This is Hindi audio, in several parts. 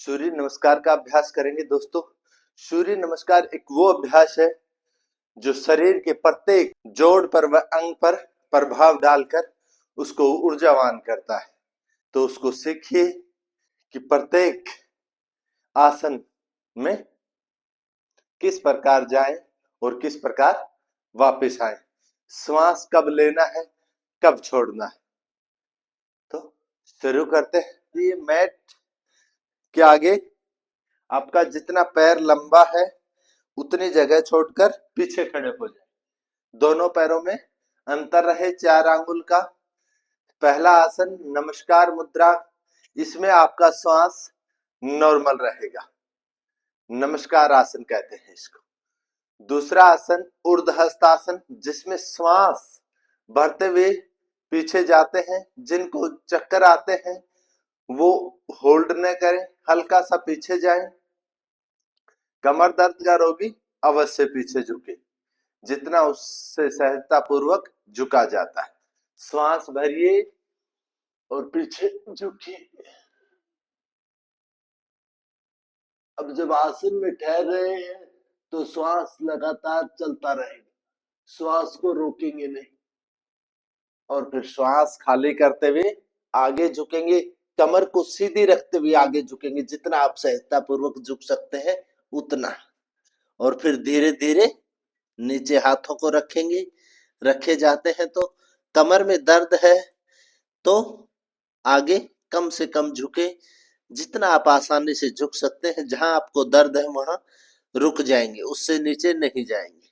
सूर्य नमस्कार का अभ्यास करेंगे दोस्तों। सूर्य नमस्कार एक वो अभ्यास है जो शरीर के प्रत्येक जोड़ पर व अंग पर प्रभाव डालकर उसको ऊर्जावान करता है। तो उसको सीखिए कि प्रत्येक आसन में किस प्रकार जाए और किस प्रकार वापस आए, श्वास कब लेना है कब छोड़ना है। तो शुरू करते हैं। ये मैट के आगे आपका जितना पैर लंबा है उतनी जगह छोड़कर पीछे खड़े हो जाए। दोनों पैरों में अंतर रहे 4 आंगुल का। पहला आसन नमस्कार मुद्रा, इसमें आपका श्वास नॉर्मल रहेगा, नमस्कार आसन कहते हैं इसको। दूसरा आसन ऊर्ध्वहस्तासन, जिसमें श्वास भरते हुए पीछे जाते हैं। जिनको चक्कर आते हैं वो होल्ड न करें, हल्का सा पीछे जाएं। कमर दर्द का रोगी अवश्य पीछे झुके, जितना उससे सहजता पूर्वक झुका जाता है। श्वास भरिए और पीछे झुकिए। अब जब आसन में ठहर रहे हैं तो श्वास लगातार चलता रहेगा, श्वास को रोकेंगे नहीं। और फिर श्वास खाली करते हुए आगे झुकेंगे, कमर को सीधी रखते हुए आगे झुकेंगे, जितना आप सहजता पूर्वक झुक सकते हैं उतना। और फिर धीरे धीरे नीचे हाथों को रखेंगे। रखे जाते हैं तो कमर में दर्द है तो आगे कम से कम झुके, जितना आप आसानी से झुक सकते हैं। जहां आपको दर्द है वहां रुक जाएंगे, उससे नीचे नहीं जाएंगे।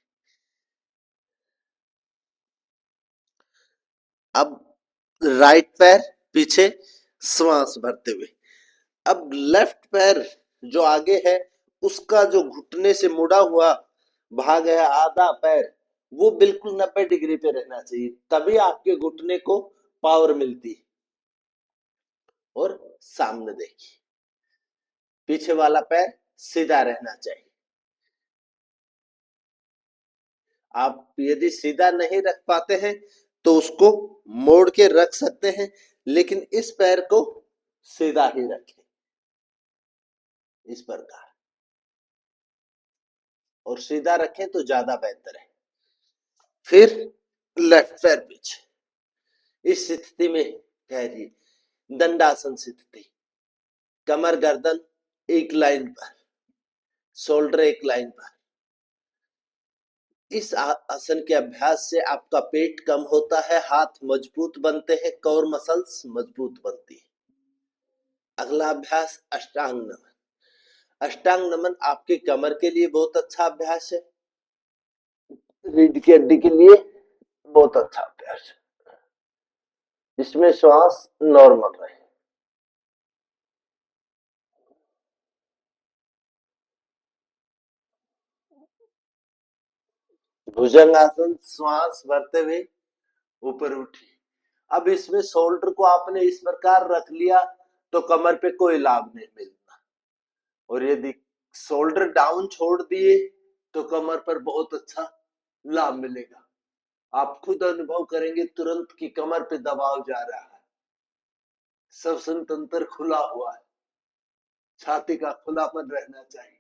अब राइट पैर पीछे श्वास भरते हुए। अब लेफ्ट पैर जो आगे है उसका जो घुटने से मुड़ा हुआ भाग है, आधा पैर, वो बिल्कुल 90 डिग्री पे रहना चाहिए, तभी आपके घुटने को पावर मिलती है। और सामने देखिए, पीछे वाला पैर सीधा रहना चाहिए। आप यदि सीधा नहीं रख पाते हैं तो उसको मोड़ के रख सकते हैं, लेकिन इस पैर को सीधा ही रखें, इस प्रकार। और सीधा रखें तो ज्यादा बेहतर है। फिर लेफ्ट पैर पीछे, इस स्थिति में ठहरिए, दंडासन स्थिति। कमर गर्दन एक लाइन पर, शोल्डर एक लाइन पर। इस आसन के अभ्यास से आपका पेट कम होता है, हाथ मजबूत बनते हैं, कोर मसल्स मजबूत बनती है। अगला अभ्यास अष्टांग नमन। अष्टांग नमन आपके कमर के लिए बहुत अच्छा अभ्यास है, रीढ़ की हड्डी के लिए बहुत अच्छा अभ्यास है। इसमें श्वास नॉर्मल रहे। भुजंगासन, श्वास भरते हुए ऊपर उठी। अब इसमें शोल्डर को आपने इस प्रकार रख लिया तो कमर पे कोई लाभ नहीं मिलता, और यदि शोल्डर डाउन छोड़ दिए तो कमर पर बहुत अच्छा लाभ मिलेगा। आप खुद अनुभव करेंगे तुरंत कि कमर पे दबाव जा रहा है, श्वसन तंत्र खुला हुआ है, छाती का खुलापन रहना चाहिए,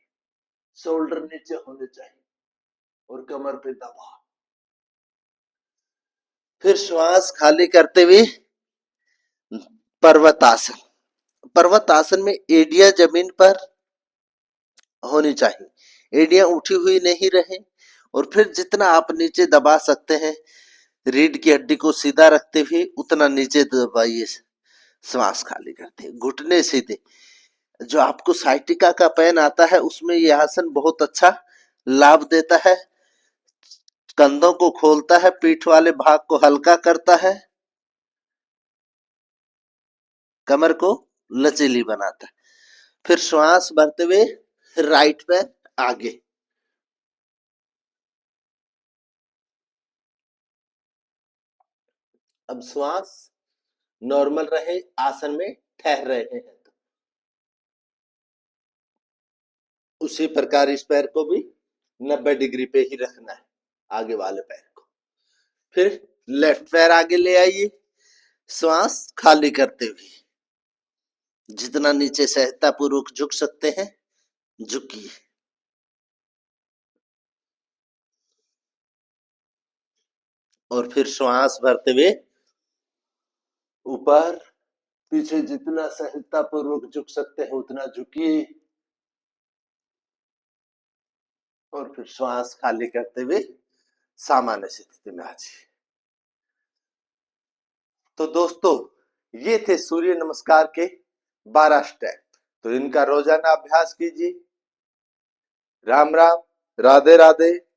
शोल्डर नीचे होने चाहिए और कमर पे दबाव। फिर श्वास खाली करते हुए पर्वतासन। पर्वतासन में एडिया जमीन पर होनी चाहिए, एडियां उठी हुई नहीं रहे। और फिर जितना आप नीचे दबा सकते हैं, रीढ़ की हड्डी को सीधा रखते हुए उतना नीचे दबाइए। श्वास खाली करते, घुटने सीधे। जो आपको साइटिका का पेन आता है उसमें यह आसन बहुत अच्छा लाभ देता है, कंधों को खोलता है, पीठ वाले भाग को हल्का करता है, कमर को लचीली बनाता है। फिर श्वास भरते हुए राइट पैर आगे। अब श्वास नॉर्मल रहे, आसन में ठहर रहे हैं तो उसी प्रकार इस पैर को भी 90 डिग्री पे ही रखना है, आगे वाले पैर को। फिर लेफ्ट पैर आगे ले आइए, श्वास खाली करते हुए। जितना नीचे सहजतापूर्वक झुक सकते हैं झुकिए। और फिर श्वास भरते हुए ऊपर पीछे जितना सहजतापूर्वक झुक सकते हैं उतना झुकिए। और फिर श्वास खाली करते हुए सामान्य स्थिति में आ जाइए। तो दोस्तों, ये थे सूर्य नमस्कार के 12 स्टेप। तो इनका रोजाना अभ्यास कीजिए। राम राम, राधे राधे।